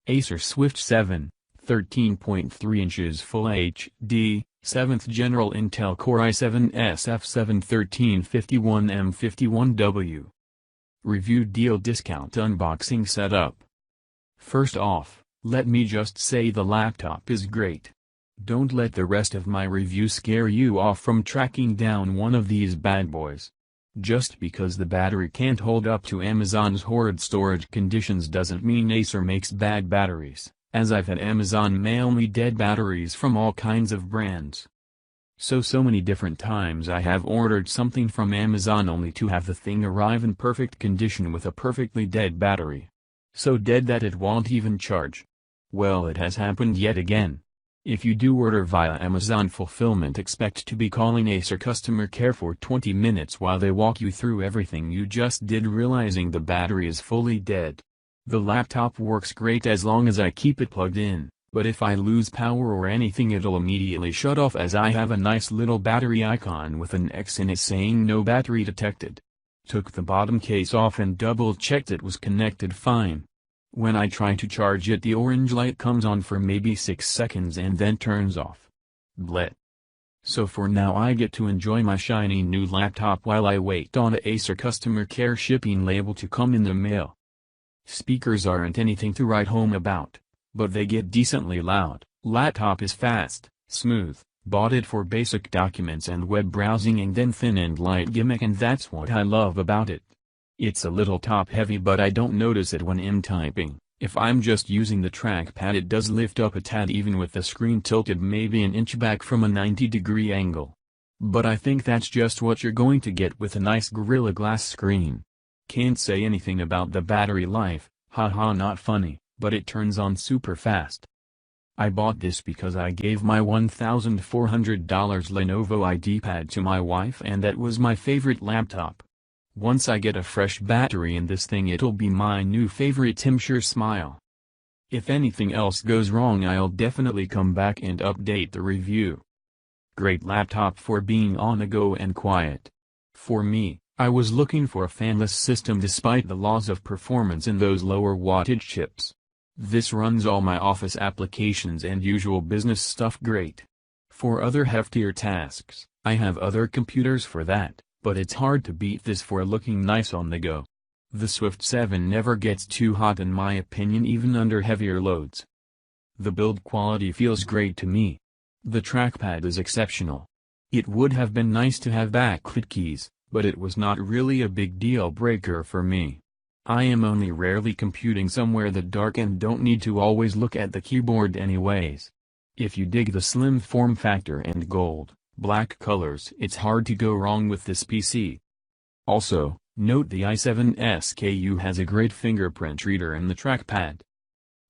Acer Swift 7, 13.3 inches Full HD, 7th General Intel Core i7-SF7-1351M51W. Review Deal Discount Unboxing Setup. First off, let me just say the laptop is great. Don't let the rest of my review scare you off from tracking down one of these bad boys. Just because the battery can't hold up to Amazon's horrid storage conditions doesn't mean Acer makes bad batteries, as I've had Amazon mail me dead batteries from all kinds of brands. So many different times I have ordered something from Amazon only to have the thing arrive in perfect condition with a perfectly dead battery. So dead that it won't even charge. Well, it has happened yet again. If you do order via Amazon fulfillment, expect to be calling Acer customer care for 20 minutes while they walk you through everything you just did, realizing the battery is fully dead. The laptop works great as long as I keep it plugged in, but if I lose power or anything it'll immediately shut off, as I have a nice little battery icon with an X in it saying no battery detected. Took the bottom case off and double-checked it was connected fine. When I try to charge it, the orange light comes on for maybe 6 seconds and then turns off. Bleh. So for now I get to enjoy my shiny new laptop while I wait on a Acer customer care shipping label to come in the mail. Speakers aren't anything to write home about, but they get decently loud. Laptop is fast, smooth, bought it for basic documents and web browsing and then thin and light gimmick, and that's what I love about it. It's a little top heavy, but I don't notice it when I'm typing. If I'm just using the trackpad it does lift up a tad even with the screen tilted maybe an inch back from a 90-degree angle. But I think that's just what you're going to get with a nice Gorilla Glass screen. Can't say anything about the battery life, haha, not funny, but it turns on super fast. I bought this because I gave my $1,400 Lenovo IdeaPad to my wife and that was my favorite laptop. Once I get a fresh battery in this thing it'll be my new favorite. Tim sure smile. If anything else goes wrong I'll definitely come back and update the review. Great laptop for being on the go and quiet. For me, I was looking for a fanless system despite the loss of performance in those lower wattage chips. This runs all my office applications and usual business stuff great. For other heftier tasks, I have other computers for that. But it's hard to beat this for looking nice on the go. The Swift 7 never gets too hot in my opinion, even under heavier loads. The build quality feels great to me. The trackpad is exceptional. It would have been nice to have backlit keys, but it was not really a big deal breaker for me. I am only rarely computing somewhere that dark and don't need to always look at the keyboard anyways. If you dig the slim form factor and black colors, it's hard to go wrong with this PC. Also, note the i7 SKU has a great fingerprint reader in the trackpad.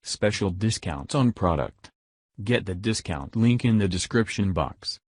Special discounts on product. Get the discount link in the description box.